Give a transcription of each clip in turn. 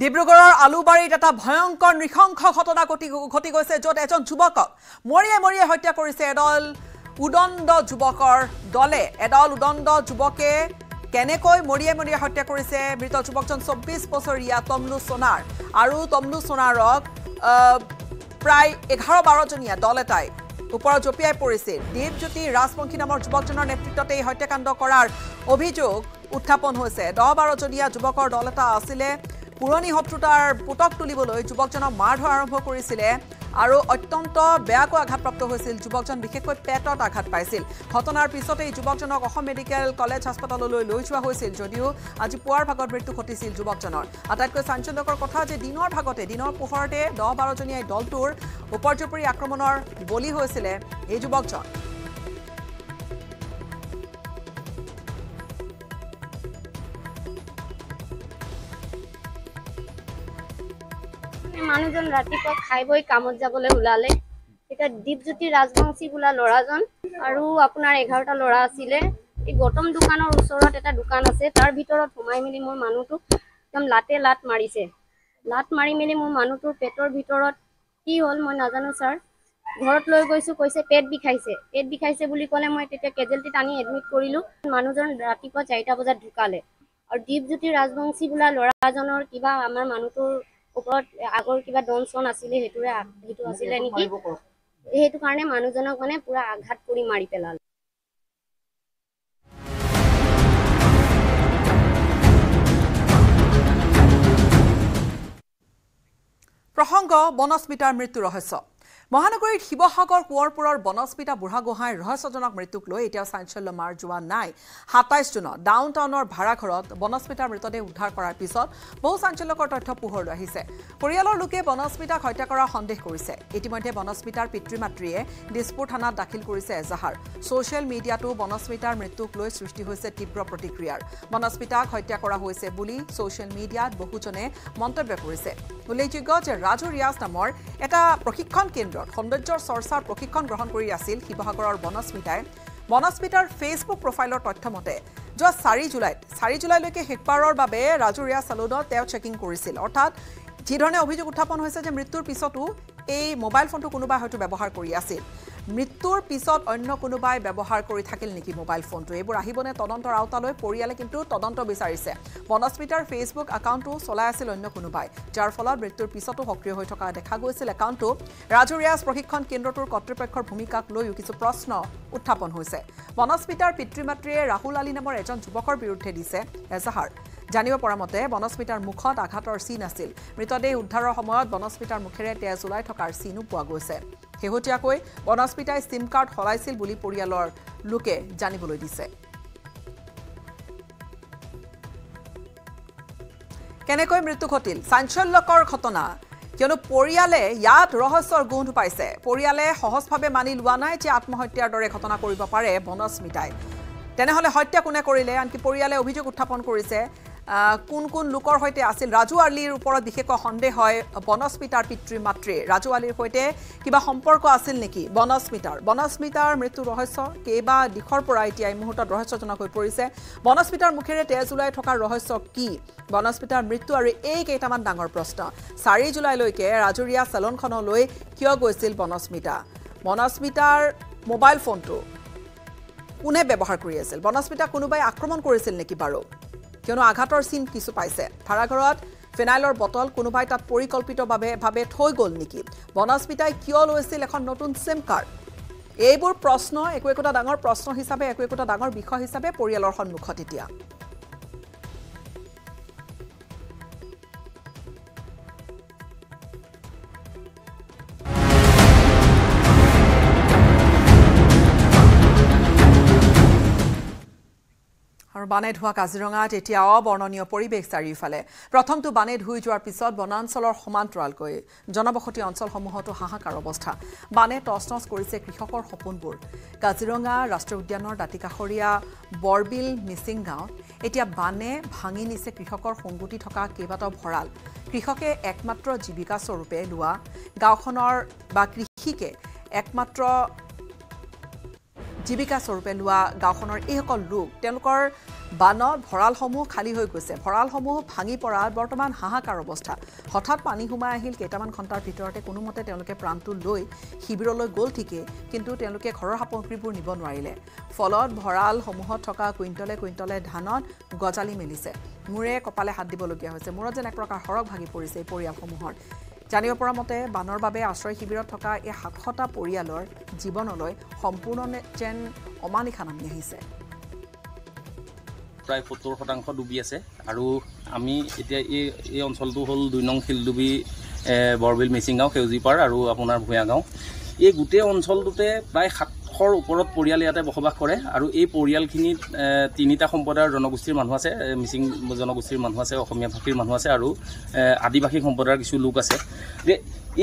ডিব্ৰুগড়ৰ আলুবাৰীত এটা ভয়ংকৰ নৃশংস ঘটনা ঘটি গৈছে য'ত এজন যুৱকক মৰিয়ে হত্যা কৰিছে এডল উদণ্ড যুৱকৰ দলে এডল উদণ্ড যুৱকে কেনেকৈ মৰিয়ে হত্যা কৰিছে মৃত যুৱকজন 24 বছৰীয়া তমলু সোনাৰ আৰু তমলু সোনাৰক প্ৰায় 11-12 জনীয়া দল এটাই ওপৰত জপিয়াই পৰিছিল দীপজ্যোতি ৰাজবংশী নামৰ যুৱকজনৰ নেতৃত্বতে এই হত্যাকাণ্ড কৰাৰ অভিযোগ উত্থাপন হৈছে 10-12 জনীয়া যুৱকৰ দল এটা আছিল পুৰণি শত্ৰুতাৰ পুতক তুলিবলৈ যুৱকজনক মাৰ ধৰা আৰম্ভ কৰিছিল আৰু অত্যন্ত বেয়াকৈ আঘাতপ্ৰাপ্ত হৈছিল যুৱকজন বিশেষকৈ পেটত আঘাত পাইছিল ঘটনাৰ পিছতে এই যুৱকজনক অসম মেডিকেল কলেজ হাস্পতাললৈ লৈ যোৱা হৈছিল যদিও আজি পুৱাৰ ভাগত মৃত্যু ঘটিছিল যুৱকজনৰ আটাইতকৈ চাঞ্চল্যকৰ কথা যে দিনৰ পোহৰতে 10-12 জনীয়া দলটোৰ উপৰ্যুপৰি আক্ৰমণৰ বলি হৈছিল এই যুৱকজন মানুহজন ৰাতিপুৱা খাই বৈ কামত যাবলৈ ওলালে এটা দীপজ্যোতি ৰাজবংশী বোলা ল'ৰাজন আৰু আপোনাৰ 11টা ল'ৰা আছিল এই গৌতম দোকানৰ ওচৰত এটা দোকান আছে তাৰ ভিতৰত সোমাই মিলি মোৰ মানুহটোক একদম লাট মাৰিছে লাট মাৰি মিলি মোৰ মানুহটোৰ পেটৰ ভিতৰত কি হ'ল মই নাজানো স্যাৰ ঘৰত লৈ গৈছো কৈছে পেট বিষাইছে বুলি ক'লে মই তেতিয়া কেজেলটিত আনি এডমিট কৰিলো মানুহজন ৰাতিপুৱা 4টা বজাত ঢুকালে আৰু দীপজ্যোতি ৰাজবংশী বোলা ল'ৰাজনৰ কিবা আমাৰ মানুহটোৰ ওপৰত আগৰ কিবা ডনছন আছিল হেতু আছিল নেকি হেতু কাৰণে মানুহজনক মানে পুৰা আঘাত কৰি মাৰি পেলাল প্ৰসংগ বনস্মিতাৰ মৃত্যু ৰহস্য মহানগৰীৰ শিৱসাগৰ কুঁৱৰপুৰৰ বনস্মিতা বুঢ়াগোহাঁইৰ ৰহস্যজনক মৃত্যুক লৈ এতিয়া চাঞ্চল্য মাৰ যোৱা নাই 27 জুনত ডাউনটাউনৰ ভাড়াঘৰত বনস্মিতাৰ মৃতদেহ উদ্ধাৰ কৰাৰ পিছত বহু চাঞ্চল্যকৰ তথ্য পোহৰলৈ আহিছে পৰিয়ালৰ লোকে বনস্মিতাক হত্যা কৰাৰ সন্দেহ কৰিছে ইতিমধ্যে বনস্মিতাৰ পিতৃ-মাতৃয়ে দিছপুৰ থানাত দাখিল কৰিছে এজাহাৰ ছ'চিয়েল মিডিয়াতো বনস্মিতাৰ মৃত্যুক লৈ সৃষ্টি হৈছে তীব্ৰ প্ৰতিক্ৰিয়াৰ বনস্মিতাক হত্যা কৰা হৈছে বুলি ছ'চিয়েল মিডিয়াত বহুজনে মন্তব্য কৰিছে উল্লেখযোগ্য যে ৰাজু ৰিয়াজ নামৰ এটা প্ৰশিক্ষণ কেন্দ্ৰ সৌন্দৰ্যৰ চৰ্চাৰ প্ৰশিক্ষণ গ্ৰহণ কৰি আছিল শিৱসাগৰৰ বনস্মিতাৰ ফেচবুক প্ৰফাইলৰ তথ্যমতে যোৱা 4 জুলাইলৈকে শেষবাৰৰ বাবে ৰাজু ৰিয়াজ চালুনত তেওঁ চেকিং কৰিছিল অৰ্থাৎ যিধৰণে অভিযোগ উত্থাপন হৈছে যে মৃত্যুৰ পিছতো এই মোবাইল ফোনটো কোনোবাই হয়তো ব্যৱহাৰ কৰি আছিল মৃত্যুৰ পিছত অন্য কোনোবাই ব্যৱহাৰ কৰি থাকিল নেকি মোবাইল ফোনটো এইবোৰ আহিবনে তদন্তৰ আওতালৈ পৰিয়ালে কিন্তু তদন্ত বিচাৰিছে বনস্মিতাৰ ফেচবুক একাউণ্টটো চলাই আছিল অন্য কোনোবাই যাৰ ফলত মৃত্যুৰ পিছতো সক্ৰিয় হৈ থকা দেখা গৈছিল একাউণ্টটো ৰাজু ৰিয়াজ প্ৰশিক্ষণ কেন্দ্ৰটোৰ কৰ্তৃপক্ষৰ ভূমিকাক লৈও কিছু প্ৰশ্ন উত্থাপন হৈছে বনস্মিতাৰ পিতৃ-মাতৃয়ে ৰাহুল আলী নামৰ এজন যুৱকৰ বিৰুদ্ধে দিছে এজাহাৰ জানিব পৰা মতে বনস্মিতাৰ মুখত আঘাতৰ চিন আছিল মৃতদেহ উদ্ধাৰৰ সময়ত বনস্মিতাৰ মুখেৰে তেজ ওলাই থকাৰ চিনো পোৱা গৈছে শেহতীয়াকৈ বনস্মিতাই সিম কাৰ্ড সলাইছিল বুলি পৰিয়ালৰ লোকে জানিবলৈ দিছে কেনেকৈ মৃত্যু ঘটিল চাঞ্চল্যকৰ ঘটনা কিয়নো পৰিয়ালে ইয়াত ৰহস্যৰ গোন্ধ পাইছে পৰিয়ালে সহজভাৱে মানি লোৱা নাই যে আত্মহত্যাৰ দৰে ঘটনা কৰিব পাৰে বনস্মিতাই তেনেহলে হত্যা কোনে কৰিলে আনকি পৰিয়ালে অভিযোগ উত্থাপন কৰিছে কোন লোকৰ হৈতে আছিল ৰাজু আলীৰ ওপৰত বিশেষ সন্দেহ হয় বনস্মিতাৰ পিতৃ-মাতৃ ৰাজু আলীৰ হৈতে কিবা সম্পৰ্ক আছিল নেকি বনস্মিতাৰ মৃত্যু ৰহস্য কেবা দিশৰ পৰা এতিয়া এই মুহূৰ্তত ৰহস্যজনক হৈ পৰিছে বনস্মিতাৰ মুখেৰে তেজ ওলাই থকাৰ ৰহস্য কি বনস্মিতাৰ মৃত্যু আৰু এই কেইটামান ডাঙৰ প্ৰশ্ন 4 জুলাইলৈকে ৰাজুৰিয়া চেলনখনলৈ কিয় গৈছিল বনস্মিতাৰ মোবাইল ফোনটো কোনে ব্যৱহাৰ কৰি আছিল বনস্মিতা কোনোবাই আক্ৰমণ কৰিছিল নেকি বাৰু কিয়নো আঘাতৰ চিন কিছু পাইছে ভাড়াঘৰত ফেনাইলৰ বটল কোনোবাই তাত পৰিকল্পিতভাৱে থৈ গ'ল নেকি বনস্মিতাই কিয় লৈছিল এখন নতুন সিম কাৰ্ড এইবোৰ প্ৰশ্ন একোটা ডাঙৰ প্ৰশ্ন হিচাপে একোটা ডাঙৰ বিষয় হিচাপে পৰিয়ালৰ সন্মুখত এতিয়া আৰু বানে ধোৱা কাজিৰঙাত এতিয়া অবৰ্ণনীয় পৰিৱেশ চাৰিওফালে প্ৰথমটো বানে ধুই যোৱাৰ পিছত বনাঞ্চলৰ সমান্তৰালকৈ জনবসতি অঞ্চলসমূহতো হাহাকাৰ অৱস্থা বানে টছ কৰিছে কৃষকৰ সপোনবোৰ কাজিৰঙা ৰাষ্ট্ৰীয় উদ্যানৰ দাঁতিকাষৰীয়া বৰবিল মিচিং গাঁৱত এতিয়া বানে ভাঙি নিছে কৃষকৰ সংগতি থকা কেইবাটাও ভঁৰাল কৃষকে একমাত্ৰ জীৱিকা স্বৰূপে লোৱা গাঁওখনৰ বা কৃষিকে একমাত্ৰ জীৱিকা স্বৰূপে লোৱা গাঁওখনৰ এইসকল লোক তেওঁলোকৰ বানত ভঁৰালসমূহ খালী হৈ গৈছে ভঁৰালসমূহ ভাঙি পৰাত বৰ্তমান হাহাকাৰ অৱস্থা হঠাৎ পানী সোমাই আহিল কেইটামান ঘণ্টাৰ ভিতৰতে কোনোমতে তেওঁলোকে প্ৰাণটো লৈ শিবিৰলৈ গ'ল ঠিকেই কিন্তু তেওঁলোকে ঘৰৰ সামগ্ৰীবোৰ নিব নোৱাৰিলে ফলত ভঁৰালসমূহত থকা কুইণ্টলে ধানত গজালি মেলিছে মূৰে কপালে হাত দিবলগীয়া হৈছে মূৰত যেন এক প্ৰকাৰ সৰগ ভাগি পৰিছে এই পৰিয়ালসমূহৰ জানিব পৰা মতে বানৰ বাবে আশ্ৰয় শিবিৰত থকা এই ৭০০টা পৰিয়ালৰ জীৱনলৈ সম্পূৰ্ণ যেন অমানিশা নামি আহিছে প্ৰায় ৭০% ডুবি আছে আৰু আমি এতিয়া এই অঞ্চলটো হ'ল ২ নং শিলডুবি বৰবিল মিচিংগাঁও সেউজীপাৰ আৰু আপোনাৰ ভূঞাগাঁও এই গোটেই অঞ্চলটোতে প্ৰায় ৭০০ৰ ওপৰত পৰিয়াল ইয়াতে বসবাস কৰে আৰু এই পৰিয়ালখিনিত ৩টা সম্প্ৰদায়ৰ জনগোষ্ঠীৰ মানুহ আছে মিচিং জনগোষ্ঠীৰ মানুহ আছে অসমীয়া ভাষীৰ মানুহ আছে আৰু আদিবাসী সম্প্ৰদায়ৰ কিছু লোক আছে যে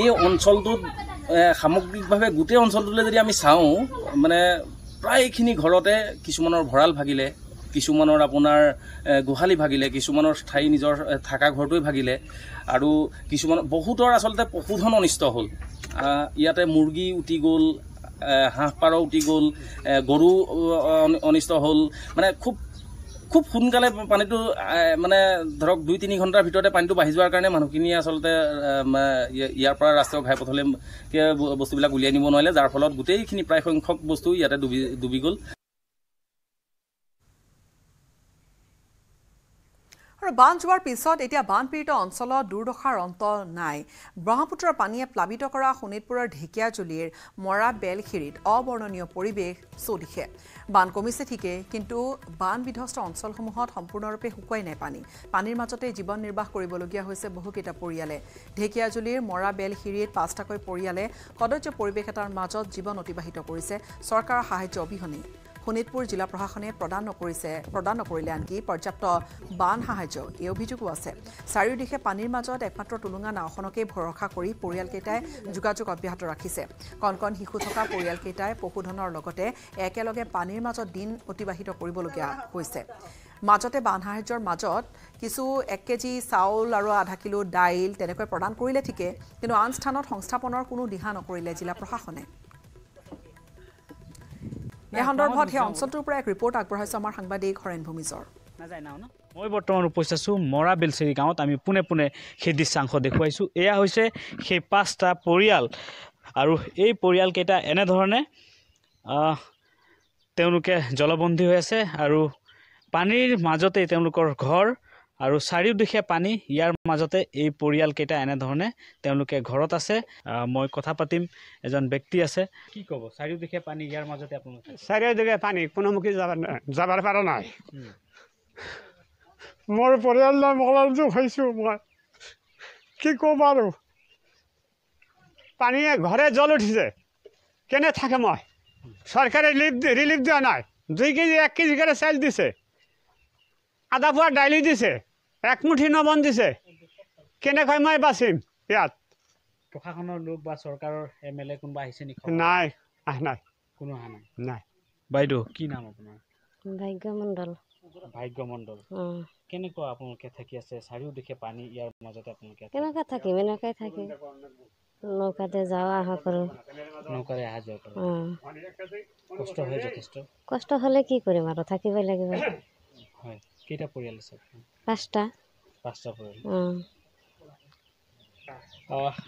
এই অঞ্চলটোত সামগ্ৰিকভাৱে গোটেই অঞ্চলটোলৈ যদি আমি চাওঁ মানে প্ৰায়খিনি ঘৰতে কিছুমানৰ ভঁৰাল ভাগিলে কিছুমানৰ আপোনাৰ গোহালি ভাগিলে কিছুমানৰ স্থায়ী নিজৰ থাকা ঘৰটোৱে ভাগিলে আৰু কিছুমান বহুতৰ আচলতে পশুধন অনিষ্ট হ'ল ইয়াতে মুৰ্গী উটি গ'ল হাঁহ পাৰ উটি গ'ল গৰু অনিষ্ট হ'ল মানে খুব সোনকালে পানীটো মানে ধৰক ২-৩ ঘণ্টাৰ ভিতৰতে পানীটো বাঢ়ি যোৱাৰ কাৰণে মানুহখিনিয়ে আচলতে ইয়াৰ পৰা ৰাষ্ট্ৰীয় ঘাইপথলৈ বস্তুবিলাক উলিয়াই নিব নোৱাৰিলে যাৰ ফলত গোটেইখিনি প্ৰায় সংখ্যক বস্তু ইয়াতে ডুবি গ'ল আৰু বান যোৱাৰ পিছত এতিয়া বানপীড়িত অঞ্চলত দুৰ্দশাৰ অন্ত নাই ব্ৰহ্মপুত্ৰৰ পানীয়ে প্লাবিত কৰা শোণিতপুৰৰ ঢেকীয়াজুলিৰ মৰা বেলখিৰিত অবৰ্ণনীয় পৰিৱেশ চৌদিশে বান কমিছে ঠিকেই কিন্তু বান বিধ্বস্ত অঞ্চলসমূহত সম্পূৰ্ণৰূপে শুকুৱাই নাই পানীৰ মাজতে জীৱন নিৰ্বাহ কৰিবলগীয়া হৈছে বহুকেইটা পৰিয়ালে ঢেকীয়াজুলিৰ মৰা বেলখিৰিত ৫টাকৈ পৰিয়ালে কদৰ্য পৰিৱেশ এটাৰ মাজত জীৱন অতিবাহিত কৰিছে চৰকাৰৰ সাহায্য অবিহনে শোণিতপুৰ জিলা প্ৰশাসনে প্ৰদান নকৰিলে আনকি পৰ্যাপ্ত বান সাহায্য এই অভিযোগো আছে চাৰিওদিশে পানীৰ মাজত একমাত্ৰ টুলুঙা নাওখনকেই ভৰসা কৰি পৰিয়ালকেইটাই যোগাযোগ অব্যাহত ৰাখিছে কণ শিশু থকা পৰিয়ালকেইটাই পশুধনৰ লগতে একেলগে পানীৰ মাজত দিন অতিবাহিত কৰিবলগীয়া হৈছে মাজতে বান সাহায্যৰ মাজত কিছু ১ কেজি চাউল আৰু আধা কিলো দাইল তেনেকৈ প্ৰদান কৰিলে ঠিকে কিন্তু আন স্থানত সংস্থাপনৰ কোনো দিহা নকৰিলে জিলা প্ৰশাসনে এই সন্দৰ্ভত সেই অঞ্চলটোৰ পৰা এক ৰিপৰ্ট আগবঢ়াইছে আমাৰ সাংবাদিক হৰেণ ভূমিজৰ মই বৰ্তমান উপস্থিত আছোঁ মৰা বেলচেৰি গাঁৱত আমি পোনে সেই দৃশ্যাংশ দেখুৱাইছোঁ এয়া হৈছে সেই ৫টা পৰিয়াল আৰু এই পৰিয়ালকেইটা এনেধৰণে তেওঁলোকে জলবন্দী হৈ আছে আৰু পানীৰ মাজতে তেওঁলোকৰ ঘৰ আৰু চাৰিওদিশে পানী ইয়াৰ মাজতে এই পৰিয়ালকেইটা এনেধৰণে তেওঁলোকে ঘৰত আছে মই কথা পাতিম এজন ব্যক্তি আছে কি ক'ব চাৰিওদিশে পানী ইয়াৰ মাজতে আপোনালোকে চাৰিওদিশে পানী কোনোমুখী যাবাৰ পৰা নাই মোৰ পৰিয়ালৰ মকলাটো হৈছোঁ মই কি ক'ম আৰু পানীয়ে ঘৰে জল উঠিছে কেনে থাকে মই চৰকাৰে ৰিলিফ দিয়া নাই 2 কেজি 1 কেজি কৰে চাউল দিছে আধা পোৱা দাইলি দিছে এক মুঠি নবন দিছে কেনেকৈ মই বাচিম ইয়াত প্ৰশাসনৰ লোক বা চৰকাৰৰ এমএলএ কোনোবা আহিছে নেকি নাই নাই কোনো অহা নাই বাইদেউ কি নাম আপোনাৰ ভাগ্য মণ্ডল কেনেকুৱা আপোনালোকে থাকি আছে চাৰিওদিশে পানী ইয়াৰ মাজতে আপোনালোকে কেনেকৈ থাকিম এনেকৈ থাকি নৌকাতে যাওঁ অহা কৰোঁ নৌকাৰে অহা যোৱা কৰে কষ্ট হয় যথেষ্ট কষ্ট হ'লে কি কৰিম আৰু থাকিবই লাগিব হয় কেইটা পৰিয়াল আছে 5টা পৰিয়াল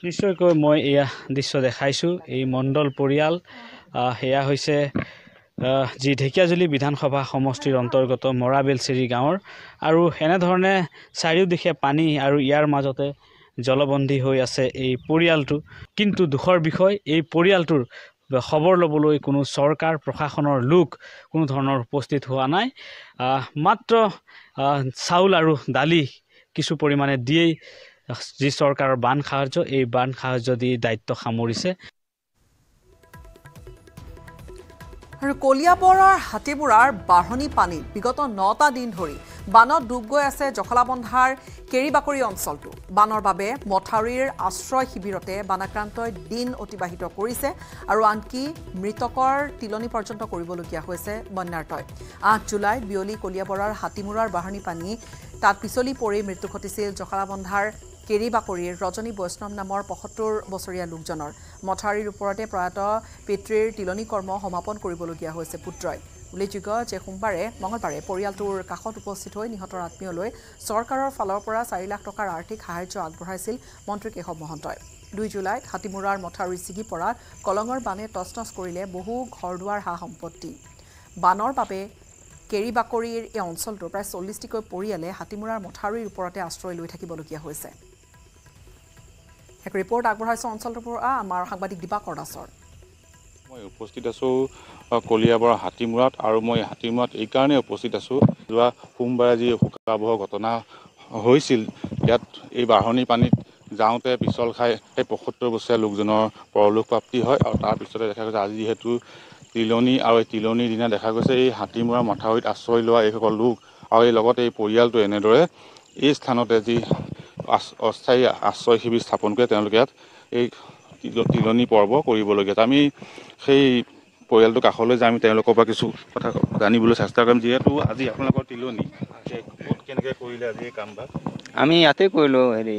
নিশ্চয়কৈ মই এয়া দৃশ্য দেখাইছোঁ এই মণ্ডল পৰিয়াল সেয়া হৈছে যি ঢেকীয়াজুলি বিধানসভা সমষ্টিৰ অন্তৰ্গত মৰা বেলচেৰি গাঁৱৰ আৰু এনেধৰণে চাৰিওদিশে পানী আৰু ইয়াৰ মাজতে জলবন্দী হৈ আছে এই পৰিয়ালটো কিন্তু দুখৰ বিষয় এই পৰিয়ালটোৰ খবৰ ল'বলৈ কোনো চৰকাৰ প্ৰশাসনৰ লোক কোনো ধৰণৰ উপস্থিত হোৱা নাই মাত্ৰ চাউল আৰু দালি কিছু পৰিমাণে দিয়েই যি চৰকাৰৰ বান সাহায্য এই বান সাহায্য দি দায়িত্ব সামৰিছে আৰু কলিয়াবৰৰ হাতীবুৰাৰ বাঢ়নী পানীত বিগত 9টা দিন ধৰি বানত ডুব গৈ আছে জখলাবন্ধাৰ কেৰিবাকৰি অঞ্চলটো বানৰ বাবে মথাউৰিৰ আশ্ৰয় শিবিৰতে বানাক্ৰান্তই দিন অতিবাহিত কৰিছে আৰু আনকি মৃতকৰ তিলনি পৰ্যন্ত কৰিবলগীয়া হৈছে বন্যাৰ্তই 8 জুলাইত বিয়লি কলিয়াবৰৰ হাতীমুৰাৰ বাঢ়নী পানী তাত পিছলি পৰি মৃত্যু ঘটিছিল জখলাবন্ধাৰ কেৰিবাকৰিৰ ৰজনী বৈষ্ণৱ নামৰ ৭৫ বছৰীয়া লোকজনৰ মথাউৰিৰ ওপৰতে প্ৰয়াত পিতৃৰ তিলনি কৰ্ম সমাপন কৰিবলগীয়া হৈছে পুত্ৰই উল্লেখযোগ্য যে মঙলবাৰে পৰিয়ালটোৰ কাষত উপস্থিত হৈ নিহতৰ আত্মীয়লৈ চৰকাৰৰ ফালৰ পৰা 4 লাখ টকাৰ আৰ্থিক সাহায্য আগবঢ়াইছিল মন্ত্ৰী কেশৱ মহন্তই 2 জুলাইত হাতীমূৰাৰ মথাউৰি ছিগি পৰা কলঙৰ বানে তছনছ কৰিলে বহু ঘৰদুৱাৰ হা সম্পত্তি বানৰ বাবে কেৰিবাকৰিৰ এই অঞ্চলটোৰ প্ৰায় 40টিকৈ পৰিয়ালে হাতীমূৰাৰ মথাউৰিৰ ওপৰতে আশ্ৰয় লৈ থাকিবলগীয়া হৈছে এক ৰিপৰ্ট আগবঢ়াইছে অঞ্চলটোৰ পৰা আমাৰ সাংবাদিক দিবাকৰ দাসৰ মই উপস্থিত আছোঁ কলিয়াবৰৰ হাতীমূৰাত আৰু মই হাতীমূৰাত এই কাৰণে উপস্থিত আছোঁ যোৱা সোমবাৰে যি শোকাবহ ঘটনা হৈছিল ইয়াত এই বাঢ়নী পানীত যাওঁতে পিছল খাই সেই 75 বছৰীয়া লোকজনৰ পৰলোক প্ৰাপ্তি হয় আৰু তাৰ পিছতে দেখা গৈছে আজি যিহেতু তিলনী আৰু এই তিলনীৰ দিনা দেখা গৈছে এই হাতীমূৰা মথাউৰিত আশ্ৰয় লোৱা এইসকল লোক আৰু এই লগতে এই পৰিয়ালটো এনেদৰে এই স্থানতে যি অস্থায়ী আশ্ৰয় শিবিৰ স্থাপন কৰে তেওঁলোকে ইয়াত এই তিলনী পৰ্ব কৰিবলগীয়া আমি সেই পৰিয়ালটো কাষলৈ যাই আমি তেওঁলোকৰ পৰা কিছু কথা জানিবলৈ চেষ্টা কৰিম যিহেতু আজি আপোনালোকৰ তিলনী কেনেকৈ কৰিলে আজি এই কামভাগ আমি ইয়াতে কৰিলোঁ হেৰি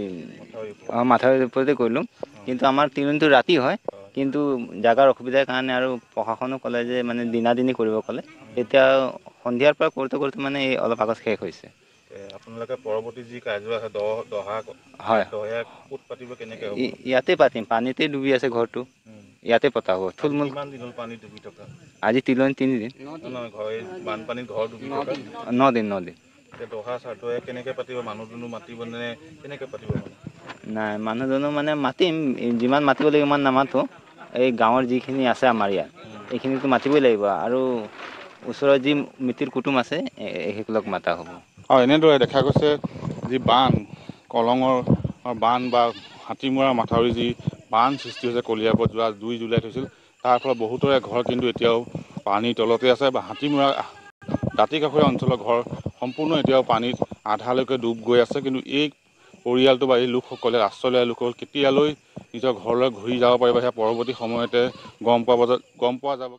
মাথাউৰিৰ ওপৰতে কৰিলোঁ কিন্তু আমাৰ তিলনীটো ৰাতি হয় কিন্তু জাগাৰ অসুবিধাৰ কাৰণে আৰু প্ৰশাসনে ক'লে যে মানে দিনাদিনি কৰিব ক'লে এতিয়া সন্ধিয়াৰ পৰা কৰোঁতে কৰোঁতে মানে অলপ আগত শেষ হৈছে আপোনালোকে পৰৱৰ্তী যি কাৰ্য আছে দহা হয় ক'ত পাতিব কেনেকৈ হ'ব ইয়াতে পাতিম পানীতে ডুবি আছে ঘৰটো ইয়াতে পতা হ'ব থুলমূল কিমান দিন হ'ল পানী ডুবি থকা আজি তিলনী 3 দিন বানপানীত ঘৰ ডুবি থকা 9 দিন দহা চাৰ্টে কেনেকৈ পাতিব মানুহ দুনুহ মাতিব নে কেনেকৈ পাতিব নাই মানুহজনো মানে মাতিম যিমান মাতিব লাগিব ইমান নামাতো এই গাঁৱৰ যিখিনি আছে আমাৰ ইয়াত এইখিনিতো মাতিবই লাগিব আৰু ওচৰত যি মিতিৰ কুটুম আছে সেইসকলক মাতা হ'ব আৰু এনেদৰে দেখা গৈছে যি বান কলঙৰ বান বা হাতীমূৰা মাথাউৰি যি বান সৃষ্টি হৈছে কলিয়াবৰত যোৱা 2 জুলাইত হৈছিল তাৰ ফলত বহুতৰে ঘৰ কিন্তু এতিয়াও পানীৰ তলতে আছে বা হাতীমূৰা দাঁতিকাষৰীয়া অঞ্চলৰ ঘৰ সম্পূৰ্ণ এতিয়াও পানীত আধালৈকে ডুব গৈ আছে কিন্তু এই পৰিয়ালটো বা এই লোকসকলে আশ্ৰয় লোৱা লোকসকল কেতিয়ালৈ নিজৰ ঘৰলৈ ঘূৰি যাব পাৰিব সেয়া পৰৱৰ্তী সময়তে গম পোৱা যাব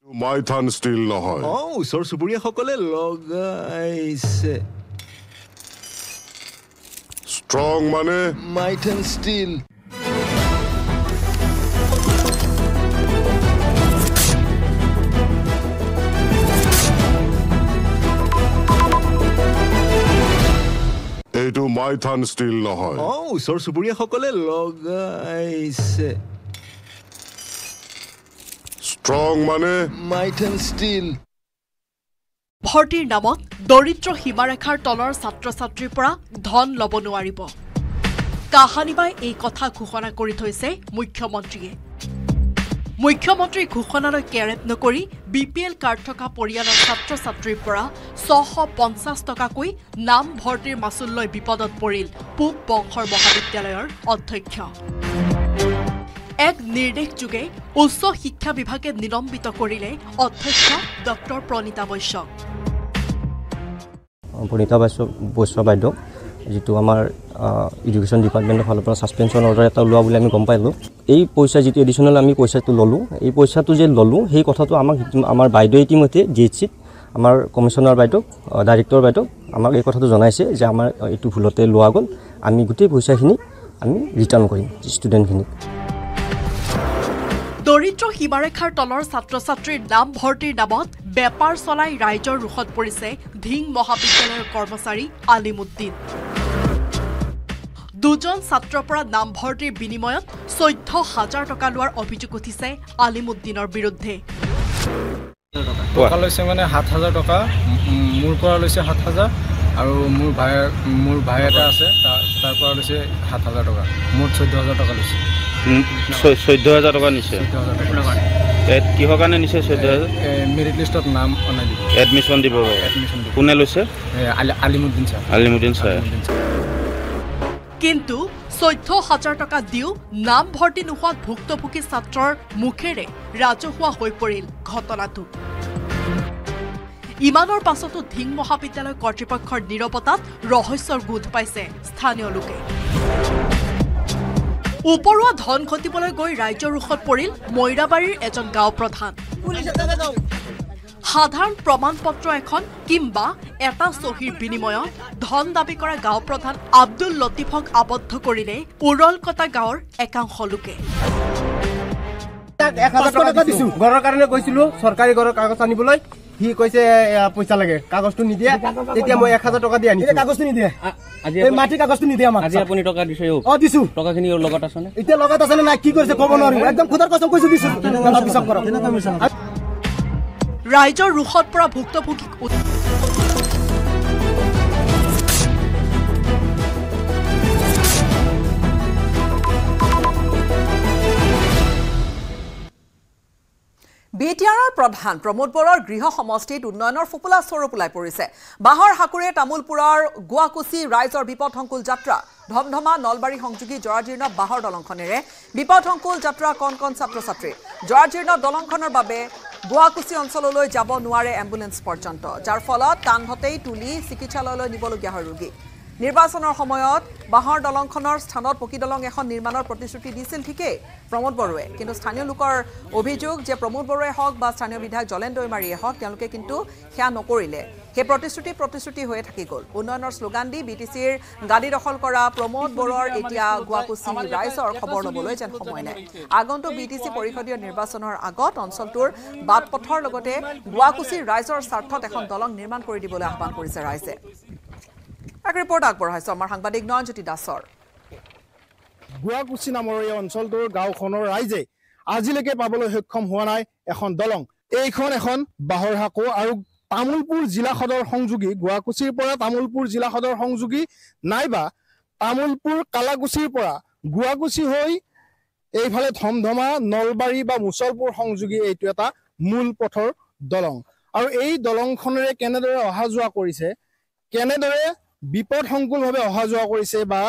মাইথান ষ্টীল নহয় ওচৰ চুবুৰীয়াসকলে লগাইছে ষ্ট্ৰং মানে মাইথান ষ্টীল এইটো মাইথান ষ্টীল নহয় ওচৰ চুবুৰীয়াসকলে লগাইছে ষ্ট্ৰং মানে মাইথান ষ্টীল ভৰ্তিৰ নামত দৰিদ্ৰ সীমাৰেখাৰ তলৰ ছাত্ৰ ছাত্ৰীৰ পৰা ধন ল'ব নোৱাৰিব কাহানিবাই এই কথা ঘোষণা কৰি থৈছে মুখ্যমন্ত্ৰীয়ে মুখ্যমন্ত্ৰীৰ ঘোষণালৈ কেৰেপ নকৰি বিপিএল কাৰ্ড থকা পৰিয়ালৰ ছাত্ৰ ছাত্ৰীৰ পৰা 650 টকাকৈ নাম ভৰ্তিৰ মাচুল লৈ বিপদত পৰিল পূব বংশৰ মহাবিদ্যালয়ৰ অধ্যক্ষ এক নিৰ্দেশযোগে উচ্চ শিক্ষা বিভাগে নিলম্বিত কৰিলে অধ্যক্ষ ডক্টৰ প্ৰণীতা বৈশ্যক বাইদেউ যিটো আমাৰ এডুকেশ্যন ডিপাৰ্টমেণ্টৰ ফালৰ পৰা ছাছপেনশ্যন অৰ্ডাৰ এটা লোৱা বুলি আমি গম পাইলোঁ এই পইচা যিটো এডিশ্যনেল আমি পইচাটো ল'লোঁ এই পইচাটো যে ল'লোঁ সেই কথাটো আমাৰ বাইদেউ ইতিমধ্যে GHCত আমাৰ কমিশ্যনাৰ বাইদেউ ডাইৰেক্টৰ বাইদেউ আমাক এই কথাটো জনাইছে যে আমাৰ এইটো ভুলতে লোৱা গ'ল আমি গোটেই পইচাখিনি আমি ৰিটাৰ্ণ কৰিম ষ্টুডেণ্টখিনিক দৰিদ্ৰ সীমাৰেখাৰ তলৰ ছাত্ৰ ছাত্ৰীৰ নাম ভৰ্তিৰ নামত বেপাৰ চলাই ৰাইজৰ ৰোষত পৰিছে ধিং মহাবিদ্যালয়ৰ কৰ্মচাৰী আলিমুদ্দিন দুজন ছাত্ৰৰ পৰা নাম ভৰ্তিৰ বিনিময়ত 14,000 টকা লোৱাৰ অভিযোগ উঠিছে আলিমুদ্দিনৰ বিৰুদ্ধে টকা লৈছে মানে 7,000 টকা মোৰ পৰা লৈছে 7,000 আৰু মোৰ ভাই এটা আছে তাৰ পৰা লৈছে 7,000 টকা মুঠ 14,000 টকা লৈছে 14,000 টকা নিছে কিহৰ কাৰণে নিছে 14,000 মেৰিট লিষ্টত নাম অনাই দিব এডমিশ্যন দিব কোনে লৈছে আলিমুদ্দিন ছাৰ কিন্তু 14,000 টকা দিও নাম ভৰ্তি নোহোৱাত ভুক্তভোগী ছাত্ৰৰ মুখেৰে ৰাজহুৱা হৈ পৰিল ঘটনাটো ইমানৰ পাছতো ধিং মহাবিদ্যালয় কৰ্তৃপক্ষৰ নীৰৱতাত ৰহস্যৰ গোধ পাইছে স্থানীয় লোকে উপৰুৱা ধন ঘটিবলৈ গৈ ৰাজ্যৰ ৰোষত পৰিল মৈৰাবাৰীৰ এজন গাঁও প্ৰধান সাধাৰণ প্ৰমাণ পত্ৰ এখন কিংবা এটা চহীৰ বিনিময়ত ধন দাবী কৰা গাঁও প্ৰধান আব্দুল লতিফক আবদ্ধ কৰিলে উৰলকটা গাঁৱৰ একাংশ লোকে তাক 1000 টকা দিছো ঘৰৰ কাৰণে গৈছিলো চৰকাৰী ঘৰৰ কাগজ আনিবলৈ সি কৈছে পইচা লাগে কাগজটো নিদিয়ে তেতিয়া মই 1000 টকা দি আনিছো কাগজটো নিদিয়ে এই মাটি কাগজটো নিদিয়ে আমাক আজি আপুনি টকা দিছে দিছো টকাখিনি লগত আছে নে এতিয়া লগত আছে না কি কৰিছে ক'ব নোৱাৰিম একদম খুদাৰ কসম কৈছো দিছো বিশ্বাস কৰক ৰাইজৰ ৰুখত পৰা ভুক্তভোগীক বিটিআৰৰ প্ৰধান প্ৰমোদ বৰৰ গৃহ সমষ্টিত উন্নয়নৰ ফুপুলা স্বৰূপ ওলাই পৰিছে বাহৰ হাকুৰে তামুলপুৰৰ গুৱাকুচি ৰাইজৰ বিপদসংকুল যাত্ৰা ধমধমা নলবাৰী সংযোগী জৰাজীৰ্ণ বাহৰ দলংখনেৰে বিপদসংকুল যাত্ৰা কণ কণ ছাত্ৰ ছাত্ৰী জৰাজীৰ্ণ দলংখনৰ বাবে গুৱাকুচি অঞ্চললৈ যাব নোৱাৰে এম্বুলেন্স পৰ্যন্ত যাৰ ফলত কান্ধতেই তুলি চিকিৎসালয়লৈ নিবলগীয়া হয় ৰোগী নিৰ্বাচনৰ সময়ত বাহৰ দলংখনৰ স্থানত পকী দলং এখন নিৰ্মাণৰ প্ৰতিশ্ৰুতি দিছিল ঠিকেই প্ৰমোদ বৰুৱে কিন্তু স্থানীয় লোকৰ অভিযোগ যে প্ৰমোদ বৰুৱে হওক বা স্থানীয় বিধায়ক জলেন দৈমাৰীয়ে হওক তেওঁলোকে কিন্তু সেয়া নকৰিলে সেই প্ৰতিশ্ৰুতি হৈয়ে থাকি গ'ল উন্নয়নৰ শ্লোগান দি বিটিচিৰ গাদী দখল কৰা প্ৰমোদ বৰুৱাৰ এতিয়া গুৱাকুচি ৰাইজৰ খবৰ ল'বলৈ যেন সময় নাই আগন্তুক বিটিচি পৰিষদীয় নিৰ্বাচনৰ আগত অঞ্চলটোৰ বাটপথৰ লগতে গুৱাকুচিৰ ৰাইজৰ স্বাৰ্থত এখন দলং নিৰ্মাণ কৰি দিবলৈ আহ্বান কৰিছে ৰাইজে এক ৰিপৰ্ট আগবঢ়াইছো আমাৰ সাংবাদিক নয়নজ্যোতি দাসৰ গুৱাকুচি নামৰ এই অঞ্চলটোৰ গাঁওখনৰ ৰাইজে আজিলৈকে পাবলৈ সক্ষম হোৱা নাই এখন দলং এইখন এখন বাহৰ হাকো আৰু তামুলপুৰ জিলা সদৰ সংযোগী গুৱাকুচিৰ পৰা তামুলপুৰ জিলা সদৰ সংযোগী নাইবা তামুলপুৰ কালাকুচিৰ পৰা গুৱাকুচি হৈ এইফালে ধমধমা নলবাৰী বা মুছলপুৰ সংযোগী এইটো এটা মূল পথৰ দলং আৰু এই দলংখনেৰে কেনেদৰে অহা যোৱা কৰিছে কেনেদৰে বিপদসংকুলভাৱে অহা যোৱা কৰিছে বা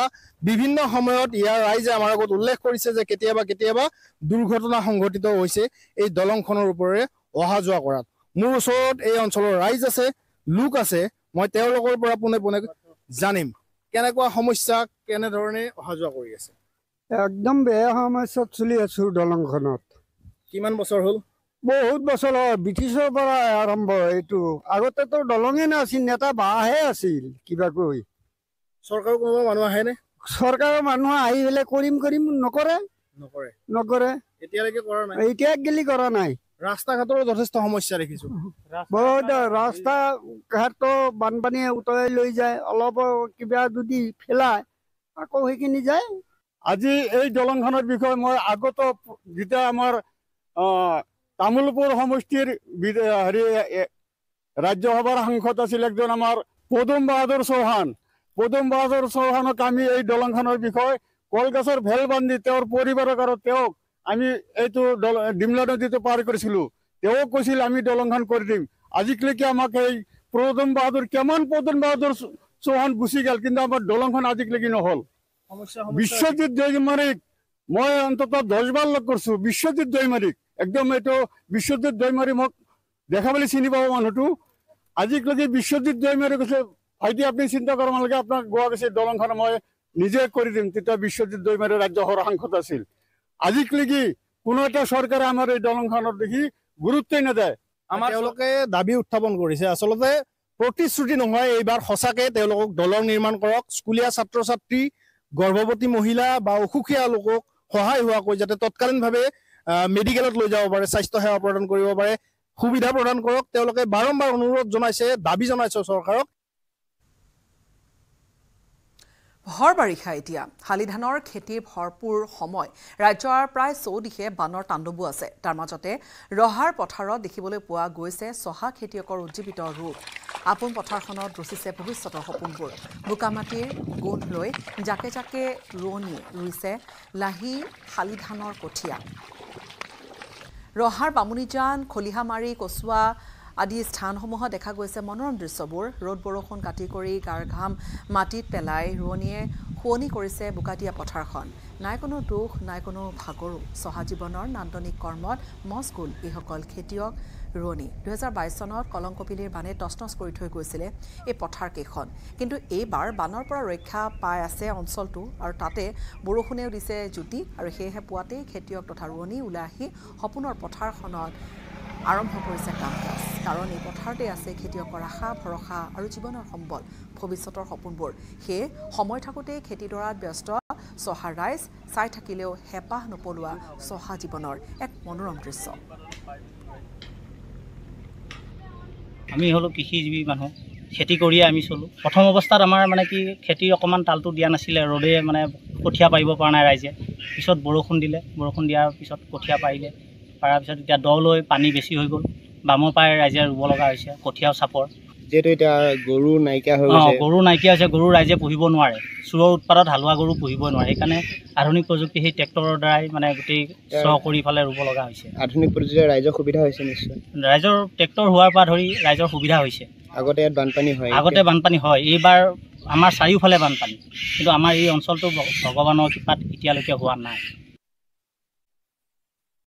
বিভিন্ন সময়ত ইয়াৰ ৰাইজে আমাৰ আগত উল্লেখ কৰিছে যে কেতিয়াবা দুৰ্ঘটনা সংঘটিত হৈছে এই দলংখনৰ ওপৰেৰে অহা যোৱা কৰাত মোৰ ওচৰত এই অঞ্চলৰ ৰাইজ আছে লোক আছে মই তেওঁলোকৰ পৰা পোনে পোনে জানিম কেনেকুৱা সমস্যা কেনেধৰণে অহা যোৱা কৰি আছে একদম বেয়া সমস্যাত চলি আছো দলংখনত কিমান বছৰ হ'ল বহুত বছৰ ব্ৰিটিছৰ পৰা আৰম্ভ এইটো আগতেতো দলঙে নাছিল নেতা বাঁহে আছিল কিবা কৈ চৰকাৰৰ কোনোবা মানুহ আহেনে চৰকাৰৰ মানুহ আহি পেলাই কৰিম নকৰে এতিয়ালৈকে কৰা নাই এতিয়া গেলি কৰা নাই ৰাস্তা ঘাটৰো যথেষ্ট সমস্যা দেখিছো বহুত ৰাস্তা ঘাটটো বানপানীয়ে উতৰাই লৈ যায় অলপ কিবা যদি ফেলাই আকৌ সেইখিনি যায় আজি এই দলংখনৰ বিষয়ে মই আগত যেতিয়া আমাৰ তামুলপুৰ সমষ্টিৰ হেৰি ৰাজ্যসভাৰ সাংসদ আছিল একজন আমাৰ পদুম বাহাদুৰ চৌহানক আমি এই দলংখনৰ বিষয়ে কলগছৰ ভেল বান্ধি তেওঁৰ পৰিবাৰক আৰু তেওঁক আমি এইটো ডিমলা নদীটো পাৰ কৰিছিলো তেওঁক কৈছিল আমি দলংখন কৰি দিম আজিলৈকে আমাক এই পদুম বাহাদুৰ চৌহান গুচি গ'ল কিন্তু আমাৰ দলংখন আজিলৈকে নহ'ল বিশ্বজিৎ দৈমাৰীক মই অন্তত 10 বাৰ লগ কৰিছো বিশ্বজিৎ দৈমাৰীক একদম এইটো বিশ্বজিৎ দৈমাৰী মোক দেখাবলৈ চিনি পাব মানুহটো আজিলৈকে বিশ্বজিৎ দৈমাৰী কৈছে ভাইটি আপুনি চিন্তা কৰিব নালাগে আপোনাক গুৱাহাটী দলংখন মই নিজে কৰি দিম তেতিয়া বিশ্বজিৎ দৈমাৰী ৰাজ্যসভাৰ সাংসদ আছিল আজিলৈকে কোনো এটা চৰকাৰে আমাৰ এই দলংখনৰ দেখি গুৰুত্বই নিদিয়ে আমাৰ তেওঁলোকে দাবী উত্থাপন কৰিছে আচলতে প্ৰতিশ্ৰুতি নহয় এইবাৰ সঁচাকে তেওঁলোকক দলং নিৰ্মাণ কৰক স্কুলীয়া ছাত্ৰ ছাত্ৰী গৰ্ভৱতী মহিলা বা অসুখীয়া লোকক সহায় হোৱাকৈ যাতে তৎকালীনভাৱে মেডিকেলত লৈ যাব পাৰে স্বাস্থ্য সেৱা প্ৰদান কৰিব পাৰে সুবিধা প্ৰদান কৰক তেওঁলোকে বাৰম্বাৰ অনুৰোধ জনাইছে দাবী জনাইছে চৰকাৰক ভৰ বাৰিষা এতিয়া শালি ধানৰ খেতিৰ ভৰপূৰ সময় ৰাজ্যৰ প্ৰায় চৌদিশে বানৰ তাণ্ডৱো আছে তাৰ মাজতে ৰহাৰ পথাৰত দেখিবলৈ পোৱা গৈছে চহা খেতিয়কৰ উজ্জীৱিত ৰূপ আপোন পথাৰখনত ৰচিছে ভৱিষ্যতৰ সপোনবোৰ বোকামাটিৰ গোন্ধ লৈ জাকে জাকে ৰোৱনীয়ে ৰুইছে লাহি শালি ধানৰ কঠীয়া ৰহাৰ বামুণীজান খলিহামাৰী কচুৱা আদি স্থানসমূহত দেখা গৈছে মনোৰম দৃশ্যবোৰ ৰ'দ বৰষুণ কাটি কৰি গাৰ ঘাম মাটিত পেলাই ৰোৱনীয়ে শুৱনি কৰিছে বোকাদিয়া পথাৰখন নাই কোনো দুখ নাই কোনো ভাগৰো চহা জীৱনৰ নান্দনিক কৰ্মত মছগুল এইসকল খেতিয়ক ৰোৱনী 2022 চনত কলংকপিলিৰ বানে তছনছ কৰি থৈ গৈছিলে এই পথাৰকেইখন কিন্তু এইবাৰ বানৰ পৰা ৰক্ষা পাই আছে অঞ্চলটো আৰু তাতে বৰষুণেও দিছে জুতি আৰু সেয়েহে পুৱাতেই খেতিয়ক তথা ৰোৱনী ওলাই আহি সপোনৰ পথাৰখনত আৰম্ভ কৰিছে কাম কাজ কাৰণ এই পথাৰতে আছে খেতিয়কৰ আশা ভৰসা আৰু জীৱনৰ সম্বল ভৱিষ্যতৰ সপোনবোৰ সেয়ে সময় থাকোঁতে খেতিডৰাত ব্যস্ত চহা ৰাইজ চাই থাকিলেও হেঁপাহ নপলোৱা চহা জীৱনৰ এক মনোৰম দৃশ্য। আমি হলো কৃষিজীৱী মানুহ, খেতি কৰিয়ে আমি চলোঁ। প্ৰথম অৱস্থাত আমাৰ মানে কি খেতিৰ অকণমান তালটো দিয়া নাছিলে, ৰ'দে মানে কঠীয়া পাৰিব পৰা নাই ৰাইজে। পিছত বৰষুণ দিলে, বৰষুণ দিয়াৰ পিছত কঠীয়া পাৰিলে, পৰাৰ পিছত এতিয়া দলৈ পানী বেছি হৈ গ'ল, বামৰ পৰাই ৰাইজে ৰুব লগা হৈছে, কঠীয়াও চাপৰ। যিহেতু এতিয়া গৰু নাইকিয়া হৈ গৈছে, গৰু নাইকিয়া হৈছে, গৰু ৰাইজে পুহিব নোৱাৰে, চোৰৰ উৎপাদত হালোৱা গৰু পুহিব নোৱাৰে, সেইকাৰণে আধুনিক প্ৰযুক্তি সেই ট্ৰেক্টৰৰ দ্বাৰাই মানে গোটেই চহ কৰি ফালে ৰুব লগা হৈছে। আধুনিক প্ৰযুক্তিৰে ৰাইজৰ সুবিধা হৈছে নিশ্চয়। ৰাইজৰ ট্ৰেক্টৰ হোৱাৰ পৰা ধৰি ৰাইজৰ সুবিধা হৈছে। আগতে ইয়াত বানপানী হয়, বানপানী হয়, এইবাৰ আমাৰ চাৰিওফালে বানপানী, কিন্তু আমাৰ এই অঞ্চলটো ভগৱানৰ কৃপাত এতিয়ালৈকে হোৱা নাই।